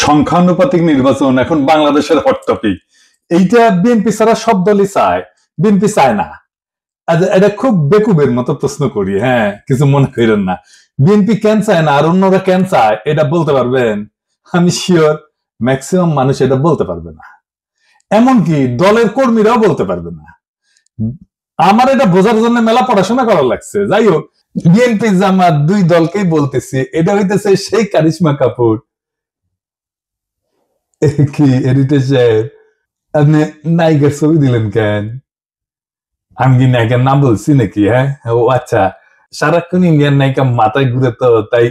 সংখ্যানুপাতিক নির্বাচন এখন বাংলাদেশের হট টপিক। এইটা বিএনপি ছাড়া সব দলই চায়, বিএনপি চায় না। এটা খুব বেকুবের মতো প্রশ্ন করি, হ্যাঁ, কিছু মনে করেন না। বিএনপি কেন চায় না আর অন্যরা কেন চায় এটা বলতে পারবেন? আমি শিওর ম্যাক্সিমাম মানুষ এটা বলতে পারবে না, এমনকি দলের কর্মীরাও বলতে পারবে না। আমার এটা বোঝার জন্য মেলা পড়াশোনা করা লাগছে। যাই হোক, বিএনপি জামাত দুই দলকেই বলতেছি, এটা হইতেছে সেই কারিশমা কাপুর। কি এডিটর আপনি নায়িকার ছবি দিলেন কেন? আমি কি নায়িকার নাম বলছি নাকি? হ্যাঁ, ও আচ্ছা, সারাক্ষণ ইন্ডিয়ান নায়িকা মাথায় ঘুরে, তো তাই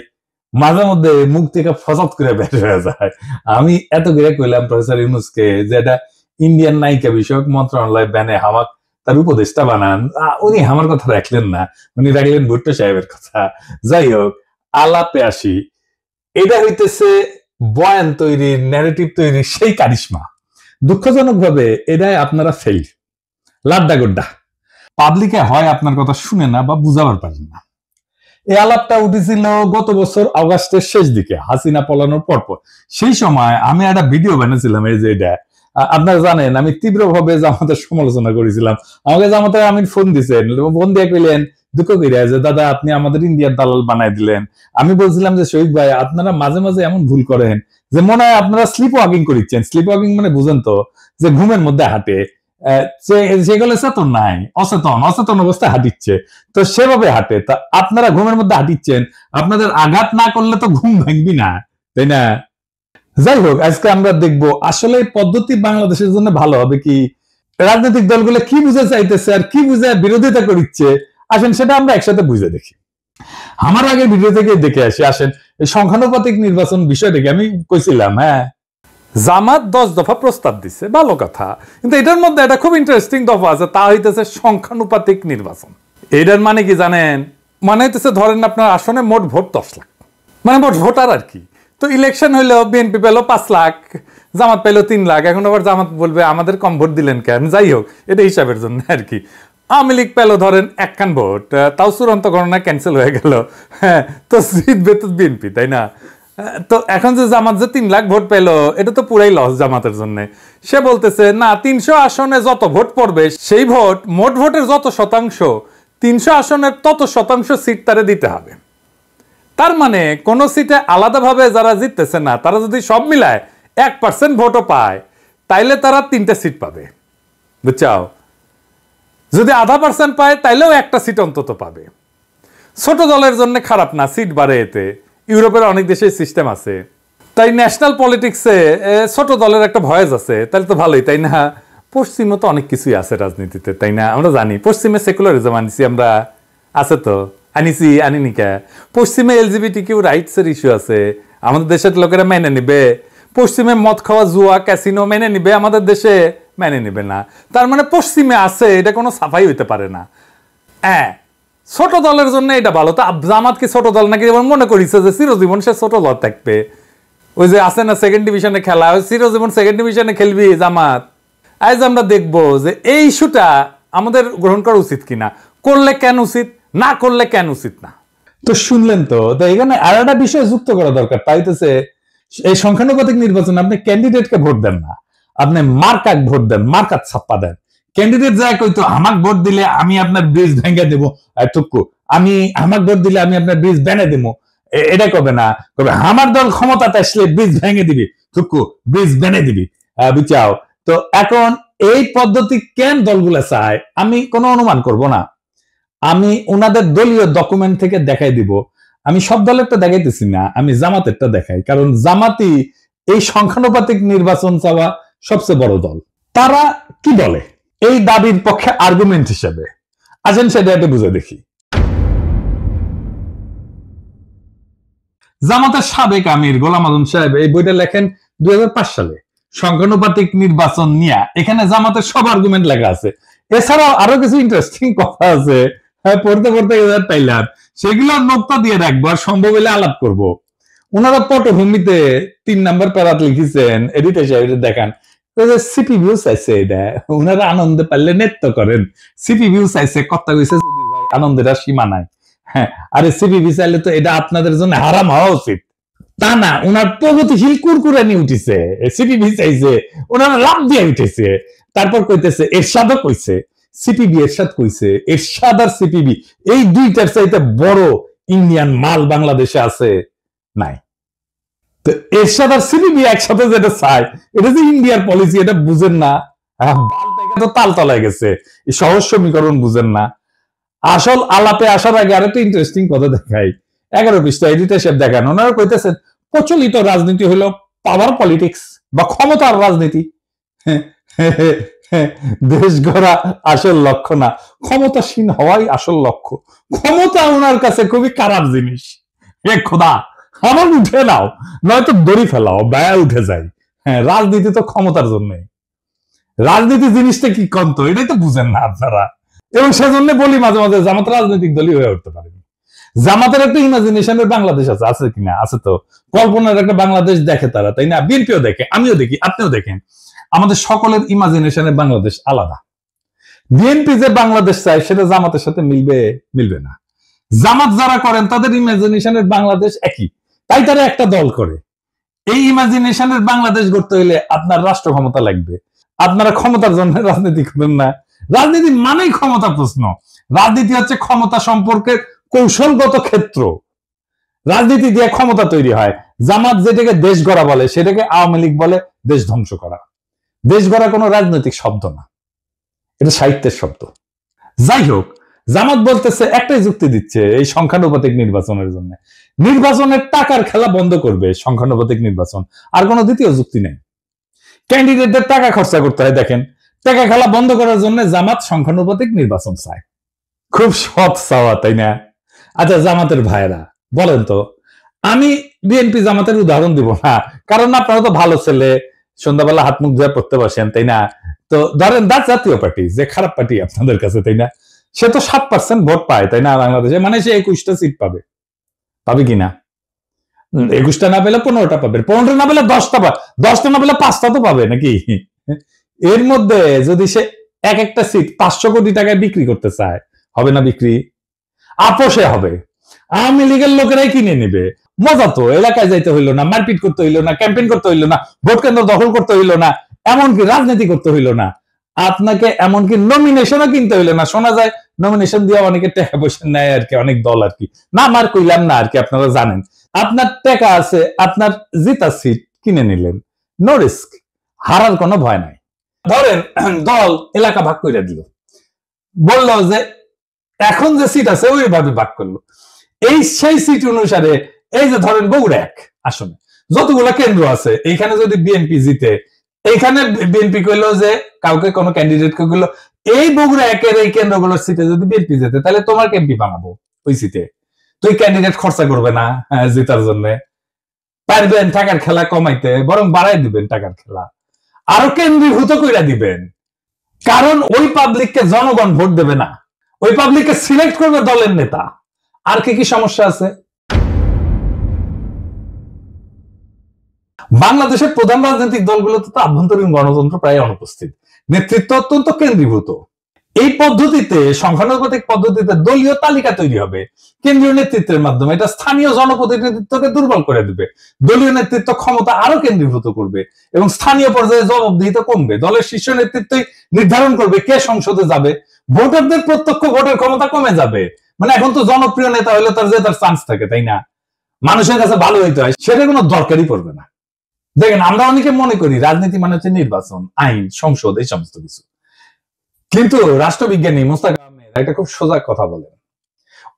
মাঝে মধ্যে মুখ থেকে ফসাদ করে বের হয়ে যায়। আমি এত করে কইলাম প্রফেসর ইউনূসকে যে এটা ইন্ডিয়ান নায়িকা বিষয়ক মন্ত্রণালয় ব্যানে হামাক তার উপদেষ্টা বানান, উনি আমার কথা রাখলেন না, উনি রাখলেন ভুট্টো সাহেবের কথা। যাই হোক, আলাপে আসি। এটা হইতেছে বয়ান তৈরির, ন্যারেটিভ তৈরির সেই কারিশমা। দুঃখজনক ভাবে এটাই আপনারা ফেল, লাড্ডা গোড্ডা। পাবলিকে হয় আপনার কথা শুনে না বা বুঝাবার পারেন না। এই আলাপটা উঠেছিল গত বছর অগাস্টের শেষ দিকে, হাসিনা পলানোর পরপর। সেই সময় আমি একটা ভিডিও বানিয়েছিলাম, এই যে এটা আপনারা জানেন, আমি তীব্রভাবে জামাতের সমালোচনা করেছিলাম। আমাকে জামাতের আমি ফোন দিচ্ছেন, ফোন দিয়ে কইলেন দুঃখ করিয়া যে দাদা আপনি আমাদের ইন্ডিয়ার দালাল বানাই দিলেন। আমি বলছিলাম যে শহীদ ভাই, আপনারা মাঝে মাঝে এমন ভুল করেন যে মনে হয় আপনারা স্লিপ ওয়াকিং করিচ্ছেন। স্লিপ ওয়াকিং মানে বুঝেন তো, যে ঘুমের মধ্যে হাঁটে, সেগুলো চেতন নাই, অচেতন অবস্থায় হাঁটিচ্ছে, তো সেভাবে হাঁটে। তা আপনারা ঘুমের মধ্যে হাঁটিচ্ছেন, আপনাদের আঘাত না করলে তো ঘুম ভাঙবি না, তাই না? যাই হোক, আজকে আমরা দেখবো আসলে এই পদ্ধতি বাংলাদেশের জন্য ভালো হবে কি, রাজনৈতিক দলগুলো কি বুঝে চাইতেছে আর কি বুঝে বিরোধিতা করছে। আসেন সেটা আমরা একসাথে বুঝে দেখি। আমার আগের ভিডিও থেকে দেখে আসি। আসেন, এই সংখ্যানুপাতিক নির্বাচন বিষয়টাকে আমি কইছিলাম, হ্যাঁ, জামাত 10 দফা প্রস্তাব দিচ্ছে, ভালো কথা, কিন্তু এটার মধ্যে একটা খুব ইন্টারেস্টিং দফা আছে, তা হইতেছে সংখ্যানুপাতিক নির্বাচন। এটার মানে কি জানেন? মানে হইতেছে ধরেন আপনার আসনে মোট ভোট 10 লাখ, মানে মোট ভোটার আর কি। তো ইলেকশন হইলো বিএনপি পেলো 5 লাখ, জামাত পেলো 3 লাখ। এখন আবার জামাত বলবে আমাদের কম ভোট দিলেন কেন? যাই হোক, এটা হিসাবের জন্য আর কি। আওয়ামী লীগ পেলো ধরেন 1 ভোট, তাও চূড়ান্ত গণনা ক্যান্সেল হয়ে গেল, হ্যাঁ, তো জিতবে তো বিএনপি, তাই না? তো এখন যে জামাত যে 3 লাখ ভোট পেলো, এটা তো পুরাই লস জামাতের জন্য। সে বলতেছে না, 300 আসনে যত ভোট পড়বে সেই ভোট, মোট ভোটের যত শতাংশ, 300 আসনের তত শতাংশ সিট তারে দিতে হবে। তার মানে কোন সিটে আলাদাভাবে যারা জিততেছে না, তারা যদি সব মিলায় 1% ভোটও পায়, তাইলে তারা 3টা সিট পাবে, বুঝছাও? যদি 0.5% পায়, তাইলেও 1টা সিট অন্তত পাবে। ছোট দলের জন্য খারাপ না, সিট বাড়ে এতে। ইউরোপের অনেক দেশে সিস্টেম আছে। তাই ন্যাশনাল পলিটিক্সে ছোট দলের একটা ভয়েস আছে, তাহলে তো ভালোই, তাই না? পশ্চিমে তো অনেক কিছুই আছে রাজনীতিতে, তাই না? আমরা জানি পশ্চিমে সেকুলারিজম আনিছি আমরা, আছে তো, আনিনি কে? পশ্চিমে LGBTQ রাইটস এর ইস্যু আছে, আমাদের দেশের লোকেরা মেনে নিবে? পশ্চিমে মদ খাওয়া, জুয়া, ক্যাসিনো মেনে নিবে? আমাদের দেশে মেনে নিবে না। তার মানে পশ্চিমে আছে, এটা কোনো সাফাই হইতে পারে না। হ্যাঁ, ছোট দলের জন্য এটা ভালো। তা জামাত কি ছোট দল নাকি? মনে করিছে যে চিরজীবন সে ছোট দল থাকবে। ওই যে আছে না সেকেন্ড ডিভিশনে খেলা, ওই চিরজীবন সেকেন্ড ডিভিশনে খেলবি জামাত। আজ আমরা দেখবো যে এই ইস্যুটা আমাদের গ্রহণ করা উচিত কিনা, করলে কেন উচিত, না করলে কেন উচিত না। তো শুনলেন তো, এখানে আর একটা বিষয় যুক্ত করা দরকার, তাই হচ্ছে এই সংখ্যানুপাতিক নির্বাচনে আপনি ক্যান্ডিডেটকে ভোট দেন না, আপনি মার্কাক ভোট দেন, মার্কাত ছাপ্পা দেন। ক্যান্ডিডেট যায় কইতো আমাক ভোট দিলে আমি আপনার ব্রিজ ভেঙে দেবো, টুকু আমি আমাক ভোট দিলে আমি আপনার ব্রিজ ভেঙে দেবো, এটা কবে না, কবে আমার দল ক্ষমতাতে আসলে ব্রিজ ভেঙে দিবি, টুকু ব্রিজ ভেঙে দিবি, বুঝাও? তো এখন এই পদ্ধতি কেন দলগুলা চায় আমি কোনো অনুমান করব না, আমি ওনাদের দলীয় ডকুমেন্ট থেকে দেখাই দিব। আমি সব দলেরটা দেখাইতেছি না, আমি জামাতেরটা দেখাই, কারণ জামাতই এই সংখ্যানুপাতিক নির্বাচন চাওয়া সবচেয়ে বড় দল। তারা কি বলে এই দাবির পক্ষে আর্গুমেন্ট হিসেবে? আসেন সেটা একটু বুঝে দেখি। জামাতের সাবেক আমির গোলাম আজম সাহেব এই বইটা লেখেন 2005 সালে, সংখ্যানুপাতিক নির্বাচন নিয়ে। এখানে জামাতের সব আর্গুমেন্ট লেখা আছে। এছাড়াও আরো কিছু ইন্টারেস্টিং কথা আছে, পড়তে পড়তে পাইলাম, সেগুলো নোকতা দিয়ে রাখবো, আর সম্ভব হলে আলাপ করব। ওনারা পটভূমিতে 3 নাম্বার প্যারাত লিখেছেন, এডিটর সাহেব দেখান, সিপি ভিউ চাইছে, এটা ওনারা আনন্দে পারলে নৃত্য করেন। সিপি ভিউ চাইছে, কথা কইছে আনন্দের আর সীমা নাই। হ্যাঁ, আরে সিপি ভিউ চাইলে তো এটা আপনাদের জন্য হারাম হওয়া উচিত। তা না, ওনার প্রগতিশীল কুরকুরানি উঠেছে, সিপিবি চাইছে, ওনারা লাভ দিয়ে উঠেছে। তারপর কইতেছে এরশাদও কইছে, সিপিবি এরশাদ কইছে, এরশাদ আর সিপিবি এই দুইটার চাইতে বড় ইন্ডিয়ান মাল বাংলাদেশে আছে নাই। তো এরশাদ আর সিপিবি একসাথে যেটা চায়, এটা যে ইন্ডিয়ার পলিসি, এটা বুঝেন না। তো তাল তলায় গেছে, এই সহজ সমীকরণ বুঝেন না। আসল আলাপে আসার আগে আরেকটা ইন্টারেস্টিং কথা দেখাই। 11 পৃষ্ঠা এডিটর সাহেব দেখান, ওনারা কইতেছেন প্রচলিত রাজনীতি হলো পাওয়ার পলিটিক্স বা ক্ষমতার রাজনীতি। দেশ গড়া আসল লক্ষ্য না, ক্ষমতাসীন হওয়াই আসল লক্ষ্য। ক্ষমতা ওনার কাছে খুবই খারাপ জিনিস। খোদা আমার উঠে নাও, নয়তো দড়ি ফেলাও, ব্যয় উঠে যায়। হ্যাঁ, রাজনীতি তো ক্ষমতার জন্য। রাজনীতি জিনিসটা কি কন্ত, এটাই তো বুঝেন না আপনারা। এবং সেজন্য বলি মাঝে মাঝে জামাত রাজনৈতিক দলই হয়ে উঠতে পারেনি। জামাতের একটা ইমাজিনেশনের বাংলাদেশ আছে, আছে কিনা? আছে তো। কল্পনার একটা বাংলাদেশ দেখে তারা, তাই না? বিএনপিও দেখে, আমিও দেখি, আপনিও দেখেন। আমাদের সকলের ইমাজিনেশনের বাংলাদেশ আলাদা। বিএনপি যে বাংলাদেশ চায় সেটা জামাতের সাথে মিলবে না। জামাত যারা করেন তাদের ইমাজিনেশনের বাংলাদেশ একই, তাই তারা একটা দল করে। এই ইমাজিনেশনের বাংলাদেশ গড়তে হইলে আপনার রাষ্ট্র ক্ষমতা লাগবে। আপনারা ক্ষমতার জন্য রাজনীতি করেন না। রাজনীতি মানেই ক্ষমতা প্রশ্ন। রাজনীতি হচ্ছে ক্ষমতা সম্পর্কের কৌশলগত ক্ষেত্র। রাজনীতি দিয়ে ক্ষমতা তৈরি হয়। জামাত যেটাকে দেশ গড়া বলে সেটাকে আওয়ামী লীগ বলে দেশ ধ্বংস করা। দেশ গড়া কোনো রাজনৈতিক শব্দ না, এটা সাহিত্যের শব্দ। যাই হোক, জামাত বলতেছে, একটাই যুক্তি দিচ্ছে এই সংখ্যানুপাতিক নির্বাচনের জন্য। নির্বাচনের টাকার খেলা বন্ধ করবে সংখ্যানুপাতিক নির্বাচন, আর কোনো দ্বিতীয় যুক্তি নেই। ক্যান্ডিডেটদের টাকা খরচা করতে হয়। দেখেন, টাকা খেলা বন্ধ করার জন্য জামাত সংখ্যানুপাতিক নির্বাচন চায়। খুব সৎ চাওয়া, তাই না? আচ্ছা জামাতের ভাইরা বলেন তো, আমি বিএনপি জামাতের উদাহরণ দিব না, কারণ আপনারা তো ভালো ছেলে, সন্ধ্যাবেলা হাত মুখ ধুয়ে পড়তে বসেন, তাই না? তো ধরেন জাতীয় পার্টি যে খারাপ পার্টি আপনাদের কাছে, তাই না? সে তো 7% ভোট পায়, তাই না? বাংলাদেশে মানে সে 21টা সিট পাবে কিনা? 21টা না পেলে 15টা পাবে, 15টা না পেলে 10টা পাবে, 10টা না পেলে 5টা তো পাবে নাকি? এর মধ্যে যদি সে একটা সিট 500 কোটি টাকায় বিক্রি করতে চায়, হবে না বিক্রি? আপোষে হবে। আওয়ামী লীগের লোকেরাই কিনে নিবে। মজা তো, এলাকায় যাইতে হইলো না, মারপিট করতে হইলো না, ক্যাম্পেইন করতে হইলো না, ভোট কেন্দ্র দখল করতে হইলো না, এমনকি রাজনীতি করতে হইলো না, আপনাকে এমনকি নমিনেশনও কিনতে হইলো না। শোনা যায় নমিনেশন দিয়ে অনেকে টাকা পয়সা নেয় আর কি, অনেক দল আর কি। না মার কইলাম না আর কি, আপনারা জানেন। আপনার টাকা আছে, আপনার জিতা সিট কিনে নিলেন, নো রিস্ক, হারার কোনো ভয় নাই। ধরেন দল এলাকা ভাগ করে দিল, বলল যে এখন যে সিট আছে ওইভাবে ভাগ করলো। সেই সিট অনুসারে এই যে ধরেন বগুড়া 1 আসনে যতগুলো কেন্দ্র আছে, এইখানে যদি বিএনপি জিতে, এইখানে বিএনপি কইলো যে কাউকে কোনো ক্যান্ডিডেটকে কইলো এই বগুড়া 1-এর এই কেন্দ্রগুলোর সিটে যদি বিএনপি জিতে তাহলে তোমার এমপি বানাবো ওই সিটে। তুই ক্যান্ডিডেট খরচা করবে না জেতার জন্য, পারবেন টাকার খেলা কমাইতে, বরং বাড়াই দিবেন টাকার খেলা, আরো কেন্দ্রীভূত কইরা দিবেন। কারণ ওই পাবলিককে জনগণ ভোট দেবে না, ওই পাবলিককে সিলেক্ট করবে দলের নেতা। আর কি কি সমস্যা আছে? বাংলাদেশের প্রধান রাজনৈতিক দলগুলোতে তো আভ্যন্তরীণ গণতন্ত্র প্রায় অনুপস্থিত, নেতৃত্ব অত্যন্ত কেন্দ্রীভূত। এই পদ্ধতিতে, সংখ্যানুপাতিক পদ্ধতিতে দলীয় তালিকা তৈরি হবে কেন্দ্রীয় নেতৃত্বের মাধ্যমে। এটা স্থানীয় জনপ্রতিনিধিত্বকে দুর্বল করে দিবে। দলীয় নেতৃত্ব ক্ষমতা আরো কেন্দ্রীভূত করবে এবং স্থানীয় পর্যায়ে জবাবদিহিতা কমবে। দলের শীর্ষ নেতৃত্বই নির্ধারণ করবে কে সংসদে যাবে। ভোটারদের প্রত্যক্ষ ভোটের ক্ষমতা কমে যাবে। মানে এখন তো জনপ্রিয় নেতা হলে তার জেতার চান্স থাকে, তাই না? মানুষের কাছে ভালো হইতে হয়, সেটা কোনো দরকারই পড়বে না। দেখেন, আমরা অনেকে মনে করি রাজনীতি মানে হচ্ছে নির্বাচন, আইন, সংসদ, এই সমস্ত কিছু। কিন্তু রাষ্ট্রবিজ্ঞানী মোস্তাক আহমেদ একটা খুব সোজা কথা বলেন।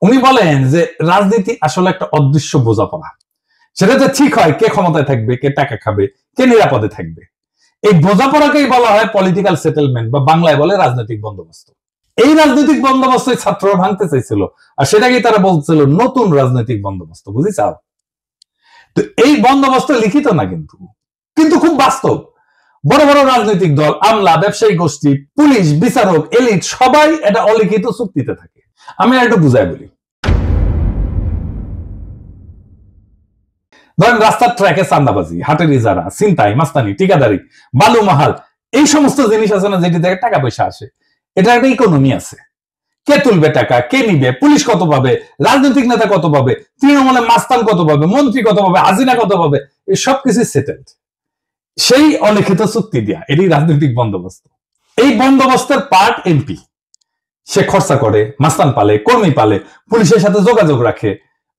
উনি বলেন যে রাজনীতি আসলে একটা অদৃশ্য বোঝাপড়া। সেটাতে ঠিক হয় কে ক্ষমতায় থাকবে, কে টাকা খাবে, কে নিরাপদে থাকবে। এই বোঝাপড়াকেই বলা হয় পলিটিক্যাল সেটেলমেন্ট, বা বাংলায় বলে রাজনৈতিক বন্দোবস্ত। এই রাজনৈতিক বন্দোবস্ত ছাত্ররা ভাঙতে চাইছিল, আর সেটাকেই তারা বলছিল নতুন রাজনৈতিক বন্দোবস্ত। বুঝিছাও? তো এই বন্দোবস্ত লিখিত না, কিন্তু কিন্তু খুব বাস্তব। বড় বড় রাজনৈতিক দল, আমলা, ব্যবসায়ী গোষ্ঠী, পুলিশ, বিচারক, এলিট সবাই এটা অলিখিত চুক্তিতে থাকে। আমি আর একটু বুঝাই বলি। ধরেন রাস্তার ট্র্যাকে চাঁদাবাজি, হাটের ইজারা, ছিনতাই, মাস্তানি, ঠিকাদারি, বালু মাহাল, এই সমস্ত জিনিস আছে না যেটি থেকে টাকা পয়সা আসে, এটা একটা ইকোনমি আছে। কে তুলবে টাকা, কে নিবে, পুলিশ কত পাবে, রাজনৈতিক নেতা কত পাবে, তৃণমূলের মাস্তান কত পাবে, মন্ত্রী কত পাবে, হাসিনা কত পাবে, এই সবকিছু সেটেলড সেই অলিখিত চুক্তি দিয়া। এটি রাজনৈতিক বন্দোবস্ত। এই বন্দোবস্তের পার্ট এমপি। সে খরচা করে, মাস্তান পালে, কর্মী পালে, পুলিশের সাথে যোগাযোগ রাখে,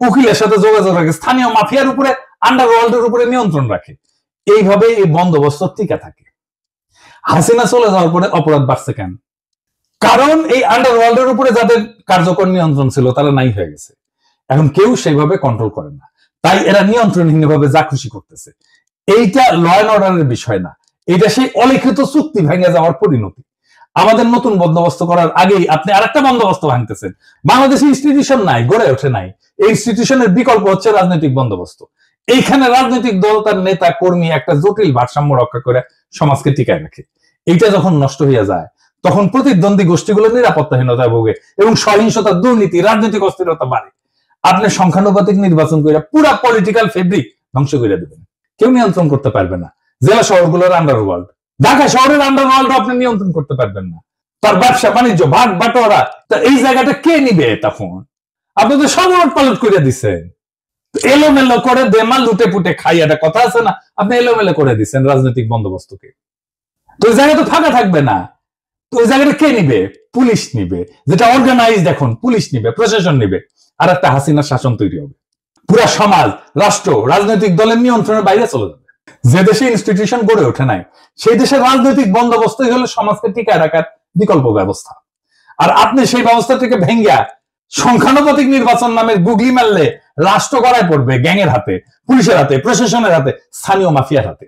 উকিলের সাথে যোগাযোগ রাখে, স্থানীয় মাফিয়ার উপরে, আন্ডারওয়ার্ল্ডের উপরে নিয়ন্ত্রণ রাখে। এইভাবে এই বন্দোবস্ত টিকে থাকে। হাসিনা চলে যাওয়ার পরে অপরাধ বাড়ছে কেন? কারণ এই আন্ডারওয়ার্ল্ডের উপরে যাদের কার্যকর নিয়ন্ত্রণ ছিল তারা নাই হয়ে গেছে। এখন কেউ সেইভাবে কন্ট্রোল করে না, তাই এরা নিয়ন্ত্রণহীনভাবে যা খুশি করতেছে। এইটা ল অ্যান্ড অর্ডারের বিষয় না, এটা সেই অলিখিত চুক্তি ভেঙে যাওয়ার পরিণতি। আমাদের নতুন বন্দোবস্ত করার আগেই আপনি আরেকটা বন্দোবস্ত ভাঙতেছেন। বাংলাদেশে ইনস্টিটিউশন নাই, গড়ে ওঠে নাই। এই ইনস্টিটিউশনের বিকল্প হচ্ছে রাজনৈতিক বন্দোবস্ত। এইখানে রাজনৈতিক দল তার নেতা কর্মী একটা জটিল ভারসাম্য রক্ষা করে সমাজকে টিকায় রাখে। এইটা যখন নষ্ট হয়ে যায় তখন প্রতিদ্বন্দ্বী গোষ্ঠীগুলো নিরাপত্তাহীনতায় ভোগে এবং সহিংসতা, দুর্নীতি, রাজনৈতিক অস্থিরতা বাড়ে। আপনি সংখ্যানুপাতিক নির্বাচন করে পুরা পলিটিক্যাল ফেব্রিক ধ্বংস করে দেবেন। কেউ নিয়ন্ত্রণ করতে পারবে না। জেলা শহরগুলোর আন্ডারওয়ার্ল্ড, ঢাকা শহরের আন্ডারওয়ার্ল্ড আপনি নিয়ন্ত্রণ করতে পারবেন না। তার ব্যবসা বাণিজ্য, ভাগ বাটোয়ারা, এই জায়গাটা কে নিবে? তখন আপনি তো সব উলট পালট করে দিচ্ছেন। এলোমেলো করে দেমাল লুটে পুটে খাই, একটা কথা আছে না, আপনি এলোমেলো করে দিচ্ছেন রাজনৈতিক বন্দোবস্তকে। তো ওই জায়গা তো ফাঁকা থাকবে না। তো ওই জায়গাটা কে নিবে? পুলিশ নিবে, যেটা অর্গানাইজড। এখন পুলিশ নিবে, প্রশাসন নিবে, আর একটা হাসিনার শাসন তৈরি হবে। পুরা সমাজ, রাষ্ট্র রাজনৈতিক দলের নিয়ন্ত্রণের বাইরে চলে যাবে। যে দেশে ইনস্টিটিউশন গড়ে ওঠে নাই সেই দেশের রাজনৈতিক বন্দোবস্তই হলো সমাজকে টিকায় রাখার বিকল্প ব্যবস্থা। আর আপনি সেই ব্যবস্থাটিকে ভেঙ্গা সংখ্যানুপাতিক নির্বাচন নামের গুগলি মারলে রাষ্ট্র গড়ায় পড়বে গ্যাংয়ের হাতে, পুলিশের হাতে, প্রশাসনের হাতে, স্থানীয় মাফিয়ার হাতে।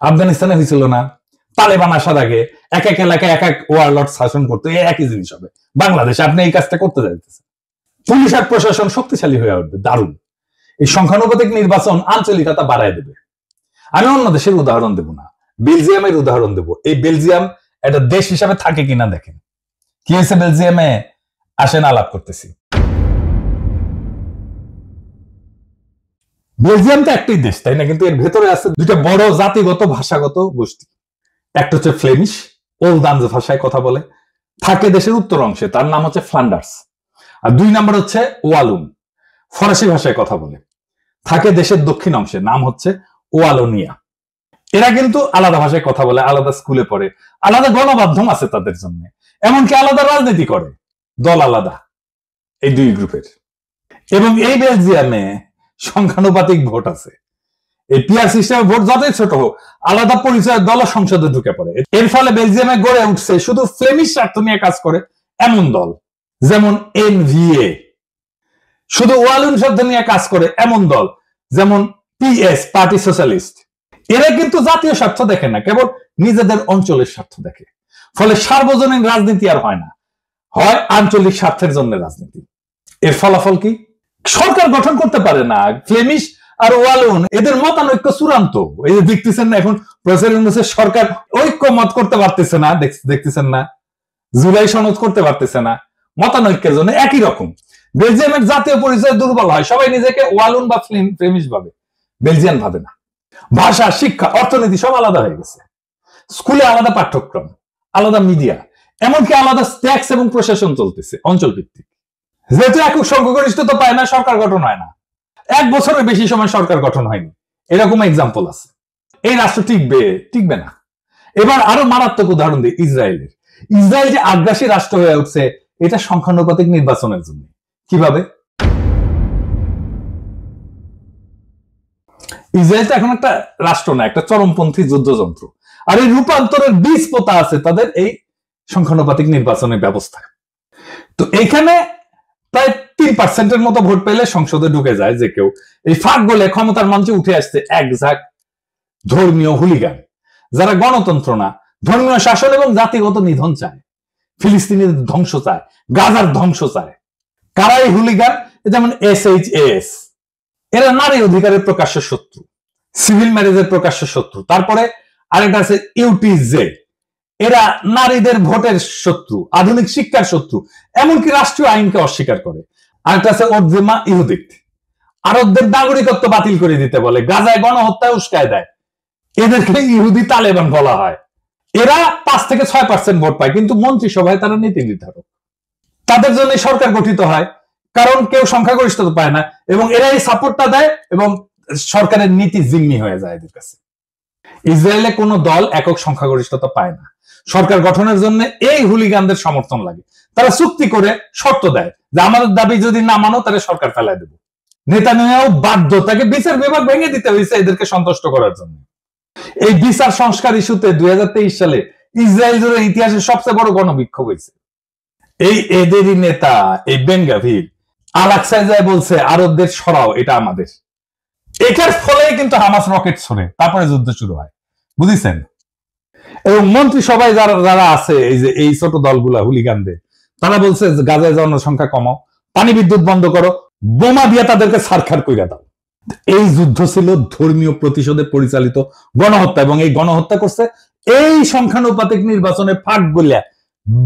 আফগানিস্তানে হয়েছিল না? তালেবান আসার আগে এক এক এলাকায় এক এক ওয়ারলর্ড শাসন করতো, একই জিনিস হবে বাংলাদেশে। আপনি এই কাজটা করতে যাইতেছেন। পুলিশ আর প্রশাসন শক্তিশালী হয়ে উঠবে, দারুণ। এই সংখ্যানুপাতিক নির্বাচন আঞ্চলিকতা বাড়ায় দেবে। আমি অন্য দেশের উদাহরণ দেব না, বেলজিয়ামের উদাহরণ দেব। এই বেলজিয়াম একটা দেশ হিসাবে থাকে কিনা দেখেন। কি হয়েছে বেলজিয়ামে? আসেন আলাপ করতেছি। বেলজিয়াম তো একটাই দেশ, তাই না? কিন্তু এর ভেতরে আছে দুইটা বড় জাতিগত ভাষাগত গোষ্ঠী। একটা হচ্ছে ফ্লেমিশ, ওলদান্স ভাষায় কথা বলে, থাকে দেশের উত্তর অংশে, তার নাম হচ্ছে ফ্লান্ডার্স। আর দুই নম্বর হচ্ছে ওয়ালুন, ফরাসি ভাষায় কথা বলে, থাকে দেশের দক্ষিণ অংশে, নাম হচ্ছে ওয়ালোনিয়া। এরা কিন্তু আলাদা ভাষায় কথা বলে, আলাদা স্কুলে পড়ে, আলাদা গণমাধ্যম আছে তাদের জন্য, এমনকি আলাদা রাজনীতি করে, দল আলাদা এই দুই গ্রুপের। এবং এই বেলজিয়ামে সংখ্যানুপাতিক ভোট আছে। এই পিয়ার সিস্টেমে ভোট যতই ছোট হোক, আলাদা পরিচয়ের দল সংসদে ঢুকে পড়ে। এর ফলে বেলজিয়ামে গড়ে উঠছে শুধু ফ্লেমিশ স্বার্থ নিয়ে কাজ করে এমন দল, যেমন এনভিএ। শুধু ওয়ালুন শব্দ নিয়ে কাজ করে এমন দল, যেমন পিএস, পার্টি সোশ্যালিস্ট। এরা কিন্তু জাতীয় স্বার্থ দেখে না, কেবল নিজেদের অঞ্চলের স্বার্থ দেখে। ফলে সার্বজনীন রাজনীতি আর হয় না, হয় আঞ্চলিক স্বার্থের জন্য রাজনীতি। এর ফলাফল কি? সরকার গঠন করতে পারে না। ফ্লেমিশ আর ওয়ালুন এদের মতানৈক্য চূড়ান্ত। এই যে দেখতেছেন না, এখন প্রফেসর ইউনূসের সরকার ঐক্য মত করতে পারতেছে না, দেখতেছেন না, জুলাই সনদ করতে পারতেছে না, মতানৈক্যের জন্য। একই রকম বেলজিয়ামের জাতীয় পরিচয় দুর্বল হয়, সবাই নিজেকে ওয়ালুন বা ফ্লেমিশ ভাবে, বেলজিয়ান ভাবে না। ভাষা, শিক্ষা, অর্থনীতি সব আলাদা হয়ে গেছে। স্কুলে আলাদা পাঠ্যক্রম, আলাদা মিডিয়া, এমনকি আলাদা ট্যাক্স এবং প্রশাসন চলতেছে অঞ্চল ভিত্তিক। যেহেতু একক সংখ্যাগরিষ্ঠতা পায় না, সরকার গঠন হয় না। 1 বছরের বেশি সময় সরকার গঠন হয়নি, এরকম এক্সাম্পল আছে। এই রাষ্ট্র টিকবে না। এবার আরো মারাত্মক উদাহরণ দিই ইসরায়েলের। ইসরায়েল যে আগ্রাসী রাষ্ট্র হয়ে উঠছে, এটা সংখ্যানুপাতিক নির্বাচনের জন্য। কিভাবে? ইসরায়েল এখন একটা রাষ্ট্র না, একটা চরমপন্থী যুদ্ধযন্ত্র। আর এই রূপান্তরের বীজ পোতা আছে তাদের এই সংখ্যানুপাতিক নির্বাচনের ব্যবস্থা। তো এইখানে প্রায় 3% মতো ভোট পেলে সংসদে ঢুকে যায় যে কেউ। এই ফাঁক গলে ক্ষমতার মঞ্চে উঠে আসছে এক ঝাঁক ধর্মীয় হুলিগান, যারা গণতন্ত্র না, ধর্মীয় শাসন এবং জাতিগত নিধন চায়, ফিলিস্তিনের ধ্বংস চায়, গাজার ধ্বংস চায়। কারা এই হুলিগান? যেমন SHAS, এরা নারী অধিকারের প্রকাশ্য শত্রু, সিভিল ম্যারেজের প্রকাশ্য শত্রু। তারপরে আরেকটা আছে UTZ, এরা নারীদের ভোটের শত্রু, আধুনিক শিক্ষার শত্রু, এমনকি রাষ্ট্রীয় আইনকে অস্বীকার করে। আরেকটা আছে ওজেমা ইহুদিক, আরবদের নাগরিকত্ব বাতিল করে দিতে বলে, গাজায় গণহত্যায় উস্কায় দেয়। এদেরকে ইহুদি তালেবান বলা হয়। এরা 5 থেকে 6% ভোট পায়, কিন্তু মন্ত্রিসভায় তারা নীতি নির্ধারক। তাদের জন্য সরকার গঠিত হয়, কারণ কেউ সংখ্যাগরিষ্ঠতা পায় না এবং এরা এই সাপোর্টটা দেয় এবং সরকারের নীতি জিম্মি হয়ে যায় এদের কাছে। ইসরায়েলে কোন দল একক সংখ্যাগরিষ্ঠতা পায় না। সরকার গঠনের জন্য এই হুলিগানদের সমর্থন লাগে। তারা চুক্তি করে শর্ত দেয় যে আমাদের দাবি যদি না মানো তাহলে সরকার ফেলায় দেব। নেতানিয়াহু বাধ্য, তাকে বিচার বিভাগ ভেঙে দিতে হয়েছে এদেরকে সন্তুষ্ট করার জন্য। এই বিচার সংস্কার ইস্যুতে 2023 সালে ইসরায়েল জুড়ে ইতিহাসের সবচেয়ে বড় গণবিক্ষোভ হয়েছে। এই এদেরই নেতা এই বেন গাভির আল-আকসায় যায় বলছে আরবদের সরাও, এটা আমাদের। এটার ফলে কিন্তু হামাস রকেট ছড়ে, তারপরে যুদ্ধ শুরু হয়, বুঝেছেন? এবং মন্ত্রী সবাই যারা আছে এই যে এই ছোট দলগুলা হুলিগানদের, তারা বলছে গাজায় জনসংখ্যা কমাও, পানি বিদ্যুৎ বন্ধ করো, বোমা দিয়ে তাদেরকে ছারখার কইরা দাও। এই যুদ্ধ ছিল ধর্মীয় প্রতিশোধে পরিচালিত গণহত্যা এবং এই গণহত্যা করছে এই সংখ্যানুপাতিক নির্বাচনে ফাঁক গলিয়া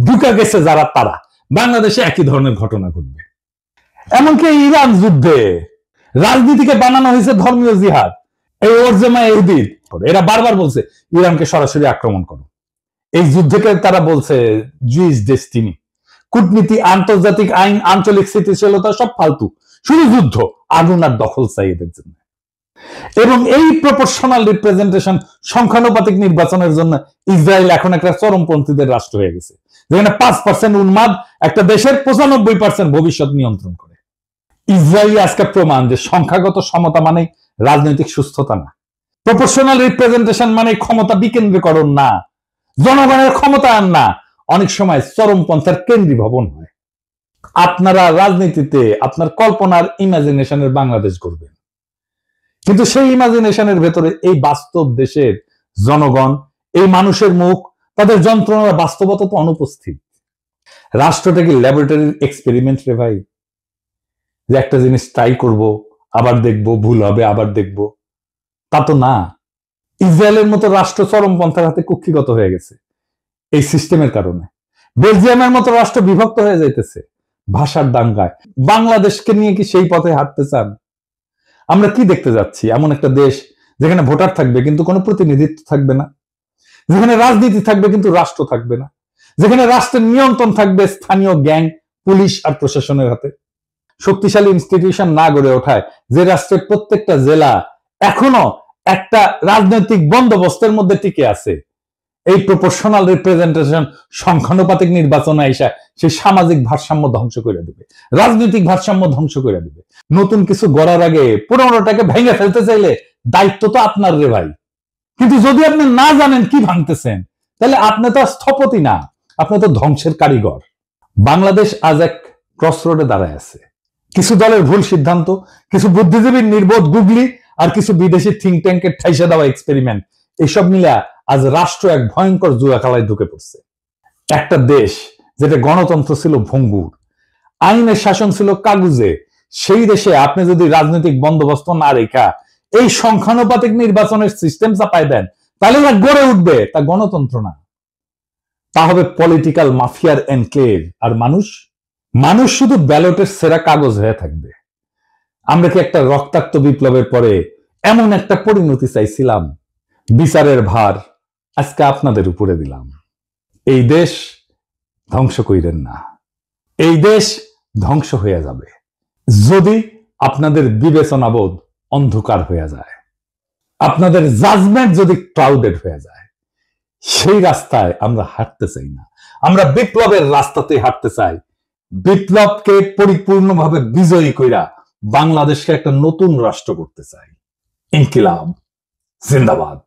ঢুকা গেছে যারা, তারা বাংলাদেশে একই ধরনের ঘটনা ঘটবে। এমনকি ইরান যুদ্ধে রাজনীতিকে বানানো হয়েছে ধর্মীয় জিহাদ। এই ওরজেমা ইহুদি এরা বারবার বলছে ইরানকে সরাসরি আক্রমণ করো। এই যুদ্ধকে তারা বলছে জুইস ডেস্টিনি। কূটনীতি, আন্তর্জাতিক আইন, আঞ্চলিক স্থিতিশীলতা সব ফালতু, শুধু যুদ্ধ, আগুন আর দখল চাই এদের জন্য। এবং এই প্রপোর্শনাল রিপ্রেজেন্টেশন সংখ্যানুপাতিক নির্বাচনের জন্য ইসরায়েল এখন একটা চরমপন্থীদের রাষ্ট্র হয়ে গেছে, যেখানে 5% উন্মাদ একটা দেশের 95% ভবিষ্যৎ নিয়ন্ত্রণ করে। ইসরায়েল আজকে প্রমাণ যে সংখ্যাগত সমতা মানে রাজনৈতিক সুস্থতা না, প্রপোর্শনাল রিপ্রেজেন্টেশন মানে ক্ষমতা বিকেন্দ্রীকরণ না, জনগণের ক্ষমতায়ন না, অনেক সময় চরমপন্থার কেন্দ্রীভবন হয়। আপনারা রাজনীতিতে আপনার কল্পনার ইমাজিনেশনের বাংলাদেশ করবেন, কিন্তু সেই ইমাজিনেশনের ভেতরে এই বাস্তব দেশের জনগণ, এই মানুষের মুখ, তাদের যন্ত্রণার বাস্তবতা তো অনুপস্থিত। রাষ্ট্রটা কি ল্যাবরেটরির এক্সপেরিমেন্ট রে ভাই, যে একটা জিনিস ট্রাই করব, আবার দেখব, ভুল হবে, আবার দেখব? তা তো না। ইসরায়েলের মতো রাষ্ট্র চরমপন্থার হাতে কুক্ষিগত হয়ে গেছে এই সিস্টেমের কারণে। বেলজিয়ামের মতো রাষ্ট্র বিভক্ত হয়ে যাইতেছে ভাষার দাঙ্গায়। বাংলাদেশকে নিয়ে কি সেই পথে হাঁটতে চান? আমরা কি দেখতে যাচ্ছি? এমন একটা দেশ যেখানে ভোটার থাকবে কিন্তু কোনো প্রতিনিধিত্ব থাকবে না, যেখানে রাজনীতি থাকবে কিন্তু রাষ্ট্র থাকবে না, যেখানে রাষ্ট্রের নিয়ন্ত্রণ থাকবে স্থানীয় গ্যাং, পুলিশ আর প্রশাসনের হাতে। শক্তিশালী ইনস্টিটিউশন না গড়ে ওঠায় যে রাষ্ট্রের প্রত্যেকটা জেলা এখনো একটা রাজনৈতিক বন্দোবস্তের মধ্যে টিকে আছে, এই প্রপোর্শনাল রিপ্রেজেন্টেশন সংখ্যানুপাতিক নির্বাচনে আইসা সেই সামাজিক ভারসাম্য ধ্বংস করে দেবে, রাজনৈতিক ভারসাম্য ধ্বংস করে দেবে। নতুন কিছু গড়ার আগে পুরোনোটাকে ভেঙে ফেলতে চাইলে দায়িত্ব তো আপনার রে ভাই। কিন্তু যদি আপনি না জানেন কি ভাঙতেছেন, তাহলে আপনি তো স্থপতি না, আপনি তো ধ্বংসের কারিগর। বাংলাদেশ আজ এক ক্রসরোডে দাঁড়ায় আছে। কিছু দলের ভুল সিদ্ধান্ত, কিছু বুদ্ধিজীবীর নির্বোধ গুগলি আর কিছু বিদেশি থিঙ্ক ট্যাঙ্কের ঠাইসা দেওয়া এক্সপেরিমেন্ট, এসব মিলে আজ রাষ্ট্র এক ভয়ঙ্কর জুয়া খেলায় ঢুকে পড়ছে। একটা দেশ যেটা গণতন্ত্র ছিল ভঙ্গুর, আইনের শাসন ছিল কাগুজে, সেই দেশে আপনি যদি রাজনৈতিক বন্দোবস্ত না রেখা এই সংখ্যানুপাতিক নির্বাচনের সিস্টেম চাপায় দেন, তাহলে ওরা গড়ে উঠবে তা গণতন্ত্র না, তা হবে পলিটিক্যাল মাফিয়ার এনক্লেভ। আর মানুষ শুধু ব্যালটের সেরা কাগজ হয়ে থাকবে। আমরা কি একটা রক্তাক্ত বিপ্লবের পরে এমন একটা পরিণতি চাইছিলাম? বিচারের ভার আজকে আপনাদের উপরে দিলাম। এই দেশ ধ্বংস কইরেন না, এই দেশ ধ্বংস হয়ে যাবে যদি আপনাদের বিবেচনাবোধ অন্ধকার হয়ে যায়, আপনাদের জাজমেন্ট যদি ক্লাউডেড হয়ে যায়। সেই রাস্তায় আমরা হাঁটতে চাই না, আমরা বিপ্লবের রাস্তাতে হাঁটতে চাই। বিপ্লবকে পরিপূর্ণভাবে বিজয়ী কইরা বাংলাদেশকে একটা নতুন রাষ্ট্র করতে চাই। ইনকিলাব জিন্দাবাদ।